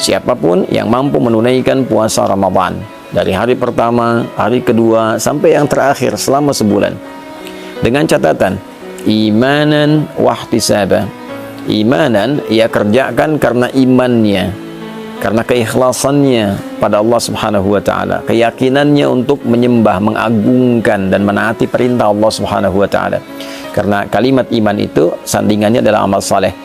Siapapun yang mampu menunaikan puasa Ramadan dari hari pertama, hari kedua, sampai yang terakhir selama sebulan, dengan catatan imanan wahtisaba. Imanan, ia kerjakan karena imannya, karena keikhlasannya pada Allah Subhanahu wa taala, keyakinannya untuk menyembah, mengagungkan dan menaati perintah Allah Subhanahu wa taala. Karena kalimat iman itu sandingannya adalah amal saleh.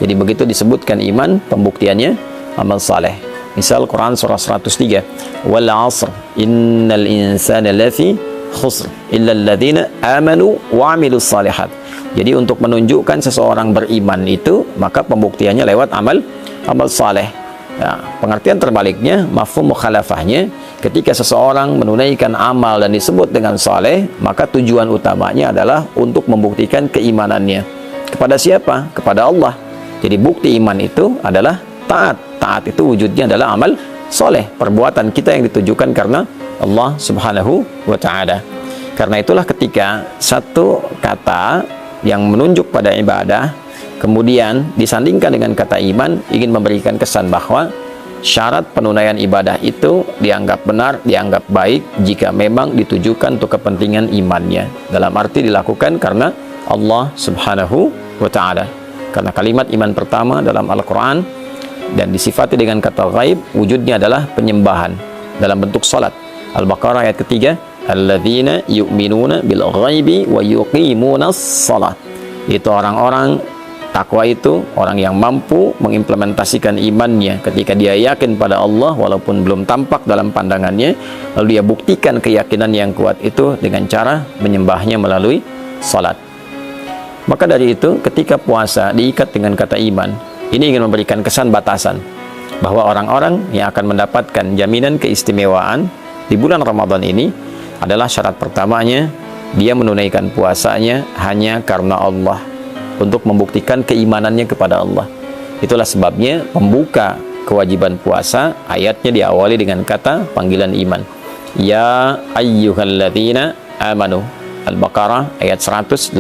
Jadi begitu disebutkan iman, pembuktiannya amal saleh. Misal Quran surah 103, wal 'asr innal insana lafi khusr illa alladziina amanu wa 'amilus shalihat. Jadi untuk menunjukkan seseorang beriman itu, maka pembuktiannya lewat amal saleh. Ya, pengertian terbaliknya, mafhum mukhalafahnya, ketika seseorang menunaikan amal dan disebut dengan saleh, maka tujuan utamanya adalah untuk membuktikan keimanannya. Kepada siapa? Kepada Allah. Jadi bukti iman itu adalah taat. Taat itu wujudnya adalah amal soleh, perbuatan kita yang ditujukan karena Allah Subhanahu wa ta'ala. Karena itulah ketika satu kata yang menunjuk pada ibadah kemudian disandingkan dengan kata iman, ingin memberikan kesan bahwa syarat penunaian ibadah itu dianggap benar, dianggap baik jika memang ditujukan untuk kepentingan imannya, dalam arti dilakukan karena Allah Subhanahu wa ta'ala. Karena kalimat iman pertama dalam Al-Quran dan disifati dengan kata ghaib, wujudnya adalah penyembahan dalam bentuk salat. Al-Baqarah ayat ketiga, alladzina yu'minuna bil ghaibi wa yuqimunas salat. Itu orang-orang takwa, itu orang yang mampu mengimplementasikan imannya ketika dia yakin pada Allah walaupun belum tampak dalam pandangannya, lalu dia buktikan keyakinan yang kuat itu dengan cara menyembahnya melalui salat. Maka dari itu ketika puasa diikat dengan kata iman, ini ingin memberikan kesan batasan bahwa orang-orang yang akan mendapatkan jaminan keistimewaan di bulan Ramadan ini adalah syarat pertamanya, dia menunaikan puasanya hanya karena Allah, untuk membuktikan keimanannya kepada Allah. Itulah sebabnya membuka kewajiban puasa, ayatnya diawali dengan kata panggilan iman. Ya ayyuhalladzina amanu. Al-Baqarah ayat 183.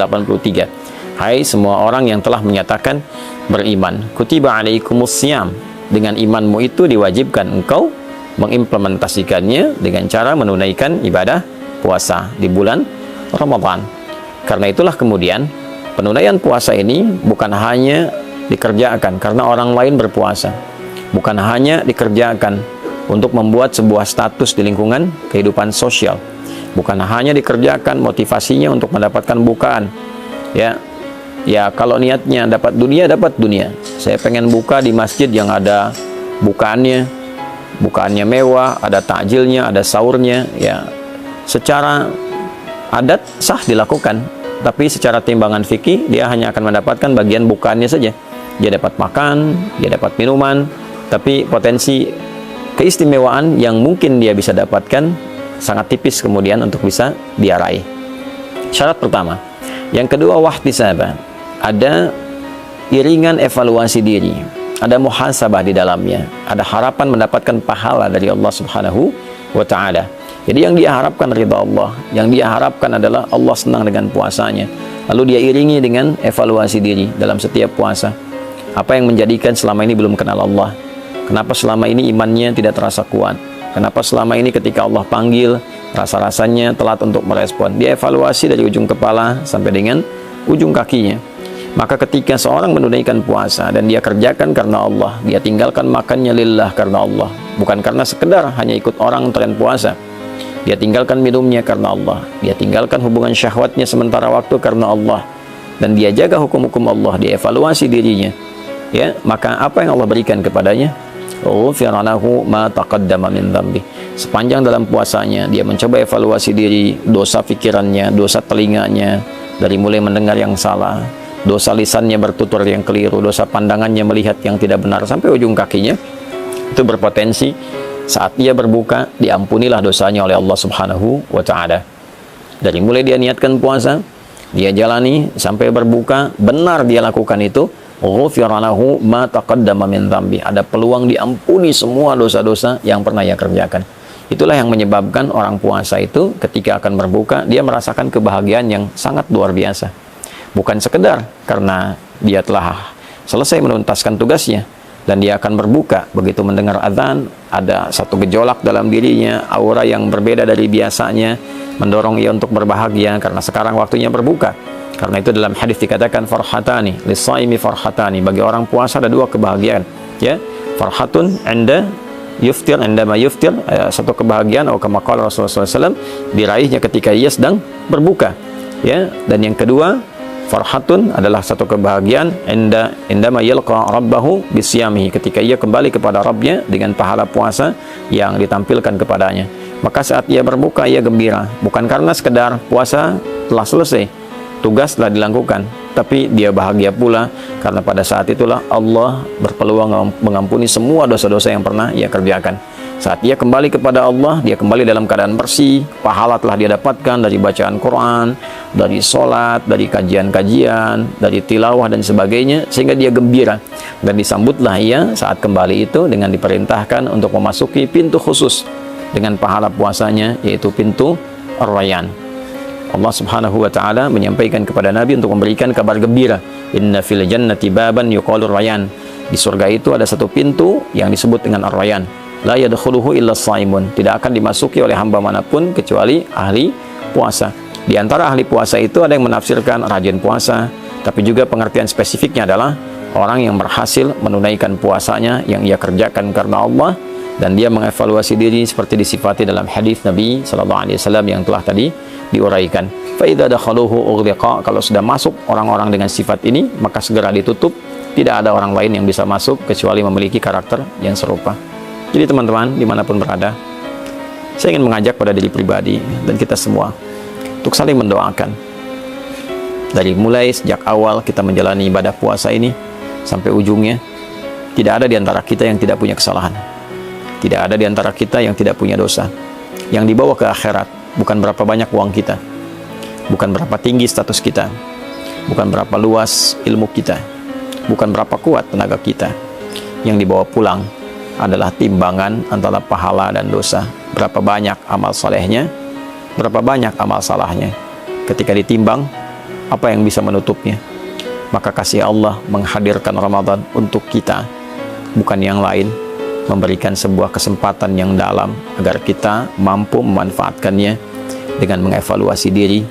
Hai semua orang yang telah menyatakan beriman, kutiba alaikumusiyam, dengan imanmu itu diwajibkan engkau mengimplementasikannya dengan cara menunaikan ibadah puasa di bulan Ramadan. Karena itulah kemudian penunaian puasa ini bukan hanya dikerjakan karena orang lain berpuasa, bukan hanya dikerjakan untuk membuat sebuah status di lingkungan kehidupan sosial, bukan hanya dikerjakan motivasinya untuk mendapatkan bukaan. Ya kalau niatnya dapat dunia, saya pengen buka di masjid yang ada bukaannya mewah, ada takjilnya, ada sahurnya, ya secara adat sah dilakukan, tapi secara timbangan fikih dia hanya akan mendapatkan bagian bukaannya saja. Dia dapat makan, dia dapat minuman, tapi potensi keistimewaan yang mungkin dia bisa dapatkan sangat tipis kemudian untuk bisa dia raih. Syarat pertama. Yang kedua, wahtisaba, ada iringan evaluasi diri, ada muhasabah di dalamnya, ada harapan mendapatkan pahala dari Allah Subhanahu wa ta'ala. Jadi yang dia harapkan ridha Allah, yang dia harapkan adalah Allah senang dengan puasanya. Lalu dia iringi dengan evaluasi diri dalam setiap puasa. Apa yang menjadikan selama ini belum kenal Allah? Kenapa selama ini imannya tidak terasa kuat? Kenapa selama ini ketika Allah panggil, rasa-rasanya telat untuk merespon? Dia evaluasi dari ujung kepala sampai dengan ujung kakinya. Maka ketika seorang menunaikan puasa dan dia kerjakan karena Allah, dia tinggalkan makannya lillah karena Allah, bukan karena sekedar hanya ikut orang tren puasa. Dia tinggalkan minumnya karena Allah, dia tinggalkan hubungan syahwatnya sementara waktu karena Allah, dan dia jaga hukum-hukum Allah, dia evaluasi dirinya. Ya, maka apa yang Allah berikan kepadanya? Ghufira lahu ma taqaddama min dzambi. Sepanjang dalam puasanya dia mencoba evaluasi diri, dosa pikirannya, dosa telinganya dari mulai mendengar yang salah, dosa lisannya bertutur yang keliru, dosa pandangannya melihat yang tidak benar, sampai ujung kakinya. Itu berpotensi saat dia berbuka diampunilah dosanya oleh Allah Subhanahu wa ta'ala. Dari mulai dia niatkan puasa, dia jalani sampai berbuka, benar dia lakukan itu, ghufira lahu ma taqaddama min dzambi. Ada peluang diampuni semua dosa-dosa yang pernah ia kerjakan. Itulah yang menyebabkan orang puasa itu ketika akan berbuka dia merasakan kebahagiaan yang sangat luar biasa. Bukan sekedar karena dia telah selesai menuntaskan tugasnya, dan dia akan berbuka. Begitu mendengar azan, ada satu gejolak dalam dirinya, aura yang berbeda dari biasanya, mendorong ia untuk berbahagia karena sekarang waktunya berbuka. Karena itu dalam hadis dikatakan farhatani lis-shaimi farhatani, bagi orang puasa ada dua kebahagiaan, ya. Farhatun 'inda yuftir, indama yuftir, satu kebahagiaan atau kama qala Rasulullah SAW, diraihnya ketika ia sedang berbuka, ya. Dan yang kedua, farhatun adalah satu kebahagiaan indama yalqa rabbahu bisyamihi, ketika ia kembali kepada Rabbnya dengan pahala puasa yang ditampilkan kepadanya. Maka saat ia berbuka ia gembira, bukan karena sekedar puasa telah selesai, tugas telah dilakukan, tapi dia bahagia pula karena pada saat itulah Allah berpeluang mengampuni semua dosa-dosa yang pernah ia kerjakan. Saat ia kembali kepada Allah, dia kembali dalam keadaan bersih, pahala telah dia dapatkan dari bacaan Quran, dari sholat, dari kajian-kajian, dari tilawah dan sebagainya, sehingga dia gembira. Dan disambutlah ia saat kembali itu dengan diperintahkan untuk memasuki pintu khusus dengan pahala puasanya, yaitu pintu Ar-Rayyan. Allah Subhanahu wa taala menyampaikan kepada Nabi untuk memberikan kabar gembira, inna fil jannati baban yuqalu Ar-Rayyan. Di surga itu ada satu pintu yang disebut dengan Ar-Rayyan. La yadkhuluhu illa shaimun, tidak akan dimasuki oleh hamba manapun kecuali ahli puasa. Di antara ahli puasa itu ada yang menafsirkan rajin puasa, tapi juga pengertian spesifiknya adalah orang yang berhasil menunaikan puasanya yang ia kerjakan karena Allah, dan dia mengevaluasi diri seperti disifati dalam hadis Nabi sallallahu alaihi wasallam yang telah tadi diuraikan. Fa idza dakhaluhu ughliqa, kalau sudah masuk orang-orang dengan sifat ini, maka segera ditutup, tidak ada orang lain yang bisa masuk kecuali memiliki karakter yang serupa. Jadi teman-teman dimanapun berada, saya ingin mengajak pada diri pribadi dan kita semua untuk saling mendoakan. Dari mulai sejak awal kita menjalani ibadah puasa ini sampai ujungnya, tidak ada di antara kita yang tidak punya kesalahan. Tidak ada di antara kita yang tidak punya dosa. Yang dibawa ke akhirat bukan berapa banyak uang kita, bukan berapa tinggi status kita, bukan berapa luas ilmu kita, bukan berapa kuat tenaga kita. Yang dibawa pulang adalah timbangan antara pahala dan dosa. Berapa banyak amal solehnya, berapa banyak amal salahnya. Ketika ditimbang, apa yang bisa menutupnya? Maka kasih Allah menghadirkan Ramadan untuk kita, bukan yang lain, memberikan sebuah kesempatan yang dalam agar kita mampu memanfaatkannya dengan mengevaluasi diri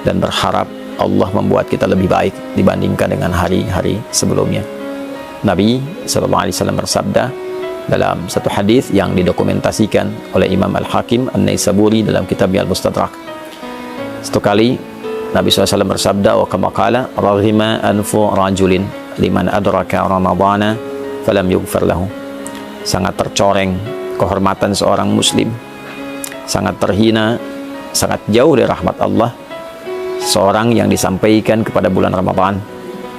dan berharap Allah membuat kita lebih baik dibandingkan dengan hari-hari sebelumnya. Nabi SAW bersabda dalam satu hadis yang didokumentasikan oleh Imam Al-Hakim An-Naisaburi dalam kitabnya Al-Mustadrak. Satu kali Nabi SAW bersabda, wa kama qala raghima anfu rajulin liman adraka ramadhana falam yughfar lahu. Sangat tercoreng kehormatan seorang muslim, sangat terhina, sangat jauh dari rahmat Allah seorang yang disampaikan kepada bulan Ramadan,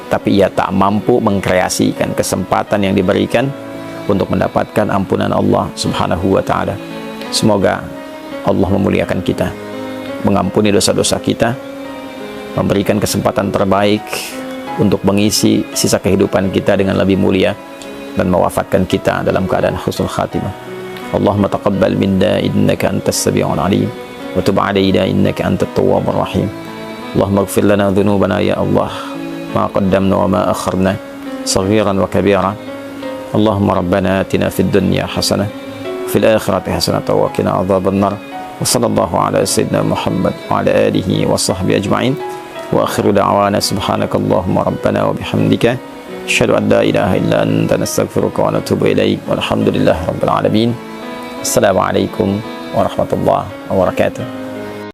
tapi ia tak mampu mengkreasikan kesempatan yang diberikan untuk mendapatkan ampunan Allah Subhanahu wa ta'ala. Semoga Allah memuliakan kita, mengampuni dosa-dosa kita, memberikan kesempatan terbaik untuk mengisi sisa kehidupan kita dengan lebih mulia, dan mewafatkan kita dalam keadaan husnul khatimah. Allahumma taqabbal minna innaka antas sami'ul alim wa tub 'alaina innaka antat tawwabur rahim. Allahumma ighfir lana dhunubana ya Allah, ma qaddamna wa ma akharna, saghiran wa kabira. Allahumma rabbana atina fid dunya hasanah fil akhirati hasanah wa qina adzaban nar. Wa sallallahu ala sayyidina Muhammad wa ala alihi wa sahbihi ajma'in. Wa akhiru da'wana subhanakallahumma rabbana wa bihamdika asyhadu an la ilaha illa anta nastaghfiruka wa natubu ilaik. Walhamdulillahi rabbil alamin. Assalamualaikum warahmatullahi wabarakatuh.